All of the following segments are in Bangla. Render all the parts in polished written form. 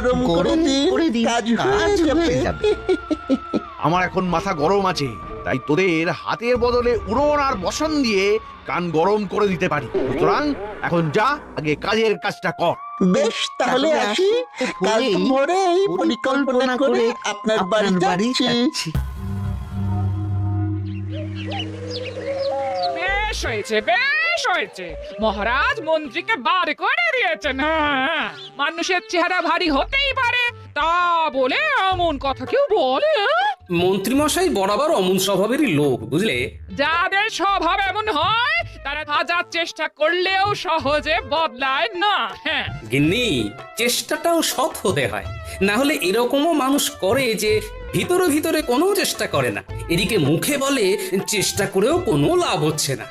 গরম করে দিন, কাজ হয়ে যাবে। আমার এখন মাথা গরম আছে, তাই তোদের হাতের বদলে উড়ন আর বসন দিয়ে কান গরম করে দিতে পারি। সুতরাং এখন যা, আগে কাজের কাজটা কর। বেশ, তাহলে আসি। কাল ভোরেই পরিকল্পনা করে আপনার বাড়ি যাচ্ছি। বেশ হয়েছে, বেশ হয়েছে। মহারাজ মন্ত্রীকে বার করে দিয়েছেন। হ্যাঁ, মানুষের চেহারা ভারী হতেই পারে, তা বলে এমন কথা কেউ বলে? মন্ত্রীমশাই বরাবর অমন স্বভাবেরই লোক, বুঝলে? যাদের স্বভাব এমন হয় তারা হাজার চেষ্টা করলেও সহজে বদলায় না। হ্যাঁ, গিন্নি, চেষ্টাটাও সৎ হতে হয়, না হলে এরকমও মানুষ করে যে ভিতরে ভিতরে কোনো চেষ্টা করে না, এদিকে মুখে বলে চেষ্টা করেও কোনো লাভ হচ্ছে না।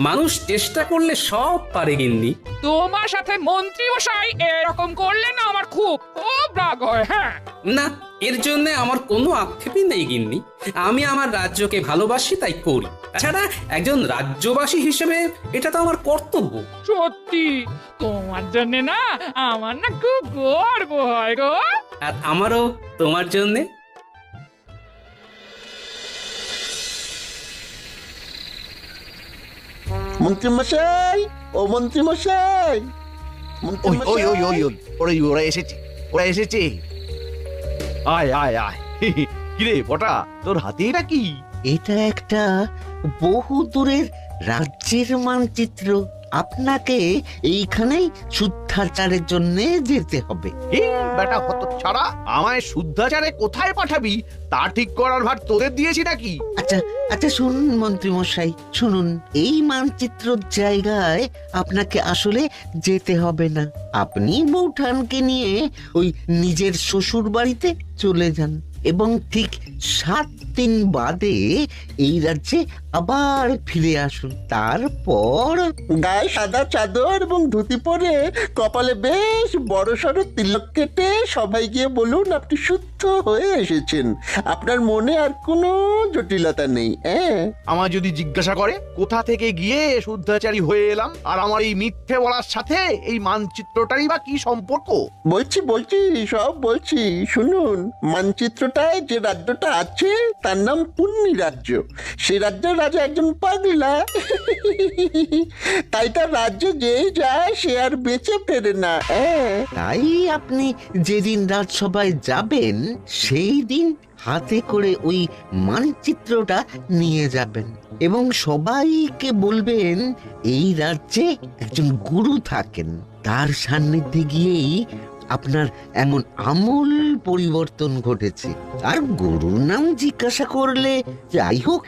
মানুষ চেষ্টা করলে সব পারে গিন্নি। তোমার সাথে মন্ত্রী মশাই এরকম করলে না আমার খুব খুব রাগ হয়। হ্যাঁ, না, এর জন্য আমার কোনো আক্ষেপই নেই গিন্নি। আমি আমার রাজ্যকে ভালোবাসি, তাই করি। তাছাড়া একজন রাজ্যবাসী হিসেবে এটা তো আমার কর্তব্য। সত্যি তোমার জন্য না আমার না খুব গর্ব হয় গো। আর আমারও তোমার জন্যে। মন্ত্রীমশাই, ও মন্ত্রীমশাই, ওই ওই ওই ওই ওই, ওরা এসেছে, ওরা এসেছে। আয় আয় আয়। কিরে বটা, তোর হাতে এটা কি? এটা একটা বহু দূরের রাজ্যের মানচিত্র। আপনাকে এইখানেই শুদ্ধাচারের জন্য যেতে হবে। কি বেটা হতচ্ছাড়া, আমায় শুদ্ধাচারে কোথায় পাঠাবি তা ঠিক করার ভার তোদের দিয়েছি নাকি? আচ্ছা আচ্ছা, শুনুন মন্ত্রী মশাই, শুনুন। এই মানচিত্রর জায়গায় আপনাকে আসলে যেতে হবে না। আপনি বৌঠানকে নিয়ে ওই নিজের শ্বশুর বাড়িতে চলে যান এবং ঠিক 7 দিন বাদে এই রাজ্যে আবার ফিরে আসুন। তারপর গায়ে সাদা চাদর এবং ধুতি পরে কপালে বেশ বড় সড়ো তিলক কেটে সবাই গিয়ে বলুন আপনি শুদ্ধ হয়ে এসেছেন। আপনার মনে আর কোনো জটিলতা নেই। আমার যদি জিজ্ঞাসা করে কোথা থেকে গিয়ে শুদ্ধাচারী হয়ে এলাম, আর আমার এই মিথ্যে বলার সাথে এই মানচিত্রটারই বা কি সম্পর্ক? বলছি সব বলছি, শুনুন। মানচিত্রটায় যে রাজ্যটা আছে তার নাম পুণ্যি রাজ্য। সেই রাজ্যের রাজা একজন পাগলা। তাই তার রাজ্যে যেই যায় সে আর বেঁচে ফেরে না। তাই আপনি যেদিন রাজসভায় যাবেন সেই দিন হাতে করে ওই মানচিত্রটা নিয়ে যাবেন এবং সবাইকে বলবেন এই রাজ্যে একজন গুরু থাকেন, তার সান্নিধ্যে গিয়েই আপনার এমন আমূল পরিবর্তন ঘটেছে। আর গুরুর নাম জিজ্ঞাসা করলে যাই হোক